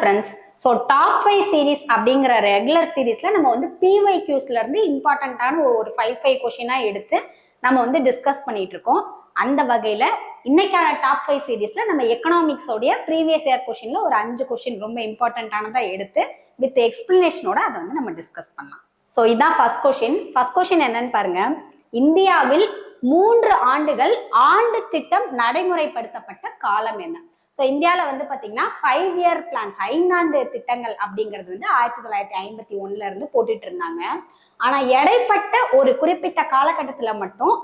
Friends. So top 5 series அப்படிங்கிற regular சீரீஸ்ல நம்ம வந்து பிஒய்க்யூஸ்ல இருந்து இம்பார்ட்டன்டான ஒரு 5 கொஸ்டினா எடுத்து நம்ம வந்து டிஸ்கஸ் பண்ணிட்டு இருக்கோம். அந்த வகையில இன்னைக்கான டாப் 5 சீரீஸ்ல நம்ம எக்கனாமிக்ஸோடைய ப்ரீவியஸ் இயர் கொஸ்டின்ல ஒரு 5 கொஸ்டின் ரொம்ப இம்பார்ட்டன்டானதா எடுத்து வித் எக்ஸ்பிளனேஷனோட அதை வந்து நம்ம டிஸ்கஸ் பண்ணலாம். ஸோ இதான் ஃபர்ஸ்ட் கொஸ்டின். ஃபர்ஸ்ட் கொஸ்டின் என்னன்னு பாருங்க. இந்தியாவில் 3 ஆண்டுகள் ஆண்டு திட்டம் நடைமுறைப்படுத்தப்பட்ட காலம் என்ன? ஸோ இந்தியாவில் வந்து பார்த்தீங்கன்னா 5 இயர் பிளான்ஸ் 5 திட்டங்கள் அப்படிங்கிறது வந்து 1951ல இருந்து போட்டுட்டு இருந்தாங்க. ஆனா இடைப்பட்ட ஒரு குறிப்பிட்ட காலகட்டத்தில் மட்டும்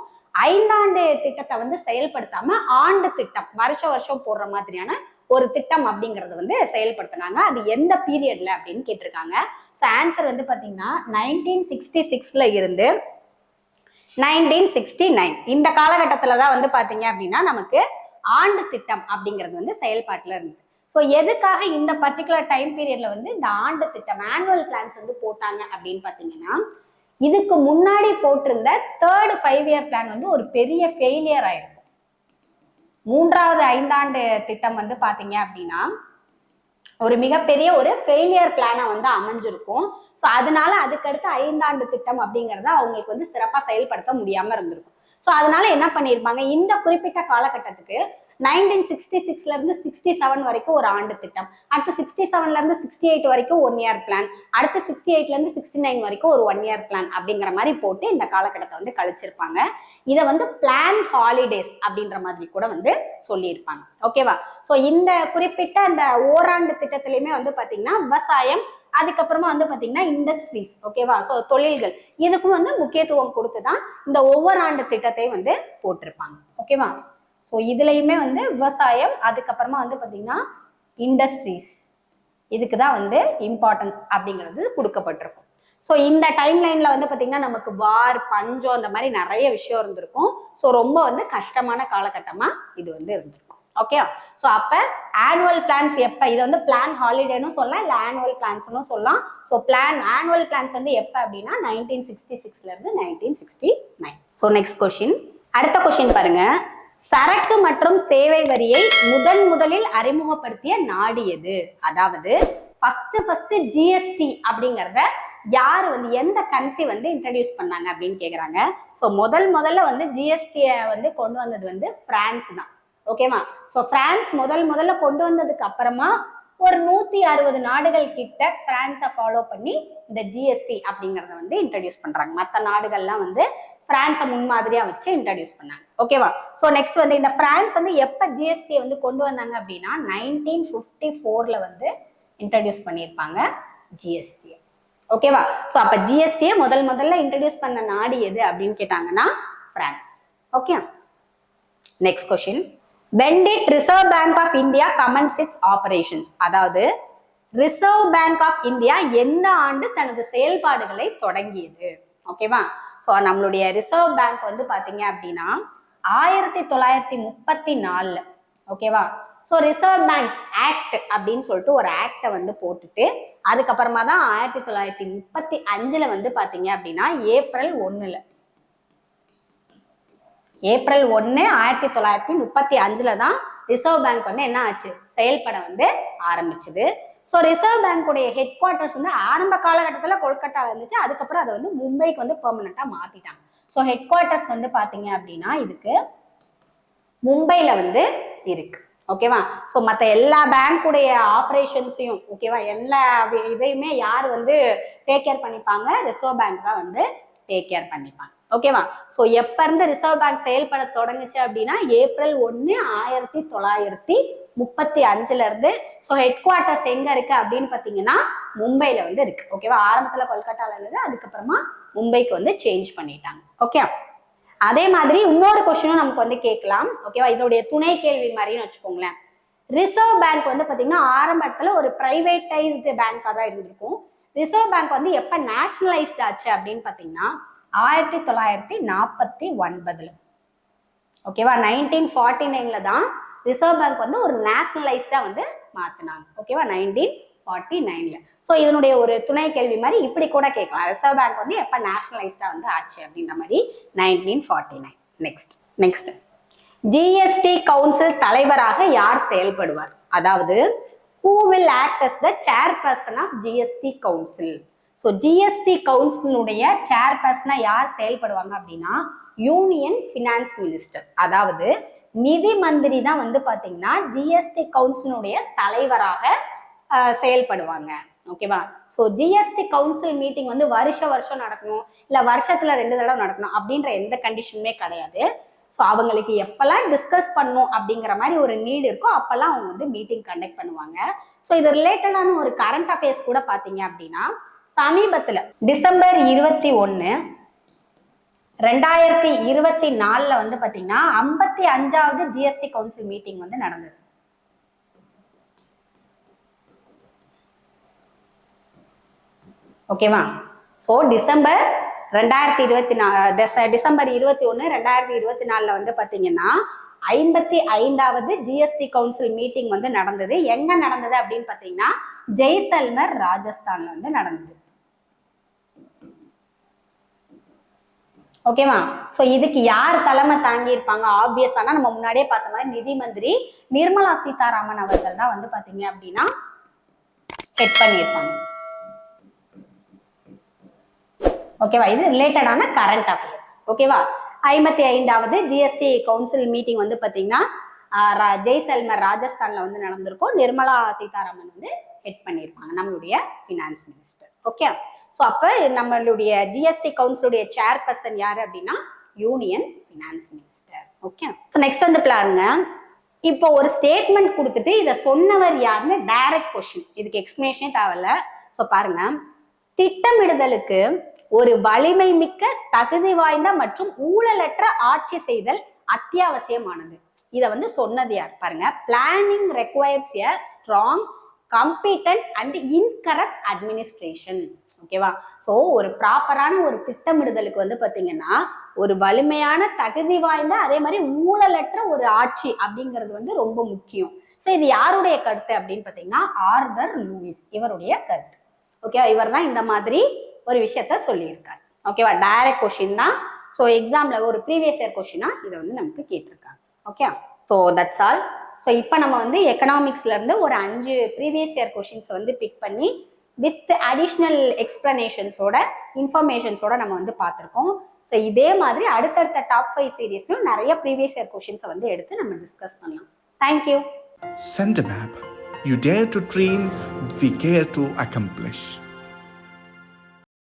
5 திட்டத்தை வந்து செயல்படுத்தாம ஆண்டு திட்டம் வருஷம் போடுற மாதிரியான ஒரு திட்டம் அப்படிங்கறது வந்து செயல்படுத்தினாங்க. அது எந்த பீரியட்ல அப்படின்னு கேட்டிருக்காங்க. ஸோ ஆன்சர் வந்து பாத்தீங்கன்னா 1966ல இருந்து 1969 இந்த காலகட்டத்துல தான் வந்து பாத்தீங்க அப்படின்னா நமக்கு ஆண்டு திட்டம் அப்படிங்கிறது வந்து செயல்பாட்டுல இருந்தது. ஸோ எதுக்காக இந்த பர்டிகுலர் டைம் பீரியட்ல வந்து இந்த ஆண்டு திட்டம் ஆனுவல் பிளான்ஸ் வந்து போட்டாங்க அப்படின்னு பாத்தீங்கன்னா, இதுக்கு முன்னாடி போட்டிருந்த 3rd 5 இயர் பிளான் வந்து ஒரு பெரிய ஃபெயிலியர் ஆயிருக்கும். 3வது 5 திட்டம் வந்து பாத்தீங்க அப்படின்னா ஒரு மிகப்பெரிய ஒரு ஃபெயிலியர் பிளானா வந்து அமைஞ்சிருக்கும். ஸோ அதனால அதுக்கடுத்து 5 திட்டம் அப்படிங்கறத அவங்களுக்கு வந்து சிறப்பா செயல்படுத்த முடியாம இருந்திருக்கும். ஸோ அதனால என்ன பண்ணிருப்பாங்க, இந்த குறிப்பிட்ட காலகட்டத்துக்கு 1966ல இருந்து 67 வரைக்கும் ஒரு ஆண்டு திட்டம், அடுத்து 67ல இருந்து 68 வரைக்கும் 1 இயர் பிளான், அடுத்து 68ல இருந்து 69 வரைக்கும் ஒரு 1 இயர் பிளான் அப்படிங்கிற மாதிரி போட்டு இந்த காலகட்டத்தை வந்து கழிச்சிருப்பாங்க. இதை வந்து பிளான் ஹாலிடேஸ் அப்படின்ற மாதிரி கூட வந்து சொல்லியிருப்பாங்க. ஓகேவா? ஸோ இந்த குறிப்பிட்ட அந்த ஓராண்டு திட்டத்திலையுமே வந்து பாத்தீங்கன்னா விவசாயம், அதுக்கப்புறமா வந்து பாத்தீங்கன்னா இண்டஸ்ட்ரீஸ், ஓகேவா? ஸோ தொழில்கள், இதுக்கும் வந்து முக்கியத்துவம் கொடுத்துதான் இந்த ஒவ்வொரு ஆண்டு திட்டத்தையும் வந்து போட்டிருப்பாங்க. ஓகேவா? ஸோ இதுலயுமே வந்து விவசாயம், அதுக்கப்புறமா வந்து பாத்தீங்கன்னா இண்டஸ்ட்ரீஸ், இதுக்கு தான் வந்து இம்பார்ட்டன்ஸ் அப்படிங்கிறது கொடுக்கப்பட்டிருக்கும். ஸோ இந்த டைம் லைன்ல வந்து பாத்தீங்கன்னா நமக்கு வார், பஞ்சம், அந்த மாதிரி நிறைய விஷயம் இருந்திருக்கும். ஸோ ரொம்ப வந்து கஷ்டமான காலகட்டமா இது வந்து இருந்திருக்கும். ஓகே, ஸோ அப்ப ஆனுவல் பிளான்ஸ் எப்ப, இதை வந்து பிளான் ஹாலிடேன்னு சொல்லலாம், இல்ல ஆனுவல் பிளான்ஸ்னு சொல்லலாம். ஸோ ஆனுவல் பிளான்ஸ் வந்து எப்ப அப்படின்னா 1966ல இருந்து 1969. So next question. அடுத்த கொஸ்டின் பாருங்க. சரக்கு மற்றும் சேவை வரியை முதலில் அறிமுகப்படுத்திய நாடு எது? அதாவது ஃபர்ஸ்ட் ஜிஎஸ்டி அப்படிங்கறத யாரு வந்து எந்த கண்ட்ரி வந்து இன்ட்ரடியூஸ் பண்ணாங்க அப்படின்னு கேக்குறாங்க. ஸோ முதல்ல வந்து ஜிஎஸ்டிய வந்து கொண்டு வந்தது வந்து பிரான்ஸ் தான். ஓகேவா? ஸோ பிரான்ஸ் முதல்ல கொண்டு வந்ததுக்கு அப்புறமா ஒரு 160 நாடுகள் கிட்ட பிரான்ஸை ஃபாலோ பண்ணி இந்த ஜிஎஸ்டி அப்படிங்கறத வந்து இன்ட்ரடியூஸ் பண்றாங்க. மற்ற நாடுகள்லாம் வந்து பிரான்ஸை முன்மாதிரியா வச்சு இன்ட்ரடியூஸ் பண்ணாங்க. ஓகேவா? ஸோ நெக்ஸ்ட் வந்து இந்த பிரான்ஸ் வந்து எப்ப ஜிஎஸ்டியை வந்து கொண்டு வந்தாங்க அப்படின்னா 1954ல வந்து இன்ட்ரடியூஸ் பண்ணியிருப்பாங்க ஜிஎஸ்டி. ஓகேவா? ஸோ அப்ப ஜிஎஸ்டியை முதல்ல இன்ட்ரடியூஸ் பண்ண நாடு எது அப்படின்னு கேட்டாங்கன்னா France. Okay, next question. When did Reserve Bank of India commence its operations? அதாவது ரிசர்வ் பேங்க் ஆஃப் இந்தியா எந்த ஆண்டு தனது செயல்பாடுகளை தொடங்கியது? ஓகேவா? ஸோ நம்மளுடைய ரிசர்வ் பேங்க் வந்து பாத்தீங்க அப்படின்னா 1934. ஓகேவா? ஸோ ரிசர்வ் பேங்க் ஆக்ட் அப்படின்னு சொல்லிட்டு ஒரு ஆக்டை வந்து போட்டுட்டு அதுக்கப்புறமா தான் 1935ல வந்து பாத்தீங்க அப்படின்னா ஏப்ரல் 1 1935ல தான் ரிசர்வ் பேங்க் வந்து என்ன ஆச்சு, செயல்பட வந்து ஆரம்பிச்சது. ஸோ ரிசர்வ் பேங்குடைய ஹெட் குவார்டர்ஸ் வந்து ஆரம்ப காலகட்டத்தில் கொல்கட்டால இருந்துச்சு. அதுக்கப்புறம் அதை வந்து மும்பைக்கு வந்து பெர்மனண்டா மாத்திட்டாங்க. ஸோ ஹெட் குவார்டர்ஸ் வந்து பாத்தீங்க அப்படின்னா இதுக்கு மும்பைல வந்து இருக்கு. ஓகேவா? ஸோ மற்ற எல்லா பேங்குடைய ஆப்ரேஷன்ஸையும், ஓகேவா, எல்லா இதையுமே யார் வந்து டேக் கேர் பண்ணிப்பாங்க? ரிசர்வ் பேங்க் தான் வந்து டேக் கேர் பண்ணிப்பாங்க. ஓகேவா? ஸோ எப்ப இருந்து ரிசர்வ் பேங்க் செயல்பட தொடங்குச்சு அப்படின்னா ஏப்ரல் 1 1935ல இருந்து. ஸோ ஹெட் குவார்டர்ஸ் எங்க இருக்கு அப்படின்னு பாத்தீங்கன்னா மும்பைல வந்து இருக்கு. ஓகேவா? ஆரம்பத்துல கொல்கட்டால இருந்தது, அதுக்கப்புறமா மும்பைக்கு வந்து சேஞ்ச் பண்ணிட்டாங்க. ஓகே, அதே மாதிரி இன்னொரு கொஸ்டினும் நமக்கு வந்து கேட்கலாம். ஓகேவா? இதோடைய துணை கேள்வி மாதிரின்னு வச்சுக்கோங்களேன். ரிசர்வ் பேங்க் வந்து பாத்தீங்கன்னா ஆரம்பத்துல ஒரு பிரைவேட்டைஸ்டு பேங்கா தான் இருந்திருக்கும். ரிசர்வ் பேங்க் வந்து எப்ப நேஷனலைஸ்ட் ஆச்சு அப்படின்னு பாத்தீங்கன்னா 1949. ஓகேவா? 1949ல தான் ரிசர்வ் பேங்க் வந்து ஒரு நேஷனலைஸ்டா வந்து மாத்தினாங்க. ஓகேவா? 1949ல. ஸோ இதனுடைய ஒரு துணை கேள்வி மாதிரி இப்படி கூட கேட்கலாம். ரிசர்வ் பேங்க் வந்து எப்ப நேஷனலைஸ்டா வந்து ஆச்சு அப்படின்ற மாதிரி 1949. நெக்ஸ்ட் ஜிஎஸ்டி கவுன்சில் தலைவராக யார் செயல்படுவார்? அதாவது who will act as the chairperson of GST council. So GST கவுன்சிலுடைய சேர்பர்சனா யார் செயல்படுவாங்க அப்படின்னா யூனியன் பினான்ஸ் மினிஸ்டர், அதாவது நிதி மந்திரி தான் வந்து பாத்தீங்கன்னா ஜிஎஸ்டி கவுன்சிலுடைய தலைவராக செயல்படுவாங்க. ஓகேவா? ஸோ ஜிஎஸ்டி கவுன்சில் மீட்டிங் வந்து வருஷம் நடக்கணும், இல்ல வருஷத்துல 2 தடவை நடக்கணும் அப்படின்ற எந்த கண்டிஷனுமே கிடையாது. ஸோ அவங்களுக்கு எப்பெல்லாம் டிஸ்கஸ் பண்ணும் அப்படிங்கிற மாதிரி ஒரு நீட் இருக்கோ அப்பெல்லாம் அவங்க வந்து மீட்டிங் கண்டக்ட் பண்ணுவாங்க. ஸோ இது ரிலேட்டடான ஒரு கரண்ட் அஃபேர்ஸ் கூட பாத்தீங்க அப்படின்னா சமீபத்துல டிசம்பர் 21, 2024 வந்து பாத்தீங்கன்னா 55வது ஜிஎஸ்டி கவுன்சில் மீட்டிங் வந்து நடந்தது. ஓகேவா? சோ டிசம்பர் 21, 2024 வந்து பாத்தீங்கன்னா 55வது ஜிஎஸ்டி கவுன்சில் மீட்டிங் வந்து நடந்தது. எங்க நடந்தது அப்படின்னு பாத்தீங்கன்னா ஜெய்சல்மர், ராஜஸ்தான்ல வந்து நடந்தது. ஓகேவா? சோ இதுக்கு யார் தலைமை தாங்கி இருப்பாங்க? ஆப்வியஸானா நம்ம முன்னாடியே பார்த்த மாதிரி நிதி மந்திரி நிர்மலா சீதாராமன் அவர்கள் தான் வந்து பாத்தீங்க அப்படின்னா ஹெட் பண்ணியிருப்பாங்க. ஓகேவா? இது ரிலேட்டடான கரண்ட் அஃபேர். ஓகேவா? 55வது ஜிஎஸ்டி கவுன்சில் மீட்டிங் வந்து பாத்தீங்கன்னா ஜெய்சல்மர், ராஜஸ்தான்ல வந்து நடந்திருக்கும். நிர்மலா சீதாராமன் வந்து ஹெட் பண்ணியிருப்பாங்க, நம்மளுடைய பினான்ஸ் மினிஸ்டர். ஓகே, ஸோ அப்போ நம்மளுடைய ஜிஎஸ்டி கவுன்சிலுடைய சேர்பர்சன் யாரு அப்படின்னா union finance minister. Okay, so next வந்து பாருங்க, இப்போ ஒரு ஸ்டேட்மெண்ட் கொடுத்துட்டு இதை சொன்னவர் யாருன்னு டைரக்ட் கொஸ்டின், இதுக்கு எக்ஸ்பிளனேஷனே தேவையில்ல. ஸோ பாருங்க, திட்டமிடுதலுக்கு ஒரு வலிமை மிக்க, தகுதி வாய்ந்த மற்றும் ஊழலற்ற ஆட்சி செய்தல் அத்தியாவசியமானது. இதை வந்து சொன்னது யார் பாருங்க. Planning requires a strong, competent and incorrupt administration. ஓகேவா? ஸோ ஒரு ப்ராப்பரான ஒரு திட்டமிடுதலுக்கு வந்து பாத்தீங்கன்னா ஒரு வலிமையான, தகுதி வாய்ந்த, அதே மாதிரி ஊழலற்ற ஒரு ஆட்சி அப்படிங்கிறது வந்து ரொம்ப முக்கியம். ஸோ இது யாருடைய கருத்து அப்படின்னு பாத்தீங்கன்னா ஆர்தர் லூயிஸ், இவருடைய கருத்து. ஓகேவா? இவர் தான் இந்த மாதிரி ஒரு விஷயத்த சொல்லியிருக்காரு. ஓகேவா? டைரக்ட் கொஸ்டின் தான். ஸோ எக்ஸாம்ல ஒரு ப்ரீவியஸ் இயர் கொஸ்டினா இதை வந்து நமக்கு கேட்டிருக்காங்க. Okay, so that's all. So இப்போ நம்ம வந்து எக்கனாமிக்ஸ்ல இருந்து ஒரு 5 ப்ரீவியஸ் இயர் கொஸ்டின்ஸ் வந்து பிக் பண்ணி வித் அடிஷ்னல் எக்ஸ்பிளனேஷன்ஸோட, இன்ஃபர்மேஷன்ஸோட நம்ம வந்து பார்த்துருக்கோம். ஸோ இதே மாதிரி அடுத்தடுத்த டாப் 5 சீரீஸ்லையும் நிறைய ப்ரீவியஸ் இயர் கொஸ்டின்ஸை வந்து எடுத்து நம்ம டிஸ்கஸ் பண்ணலாம். Thank you. Send a map. You dare to dream, we care to accomplish.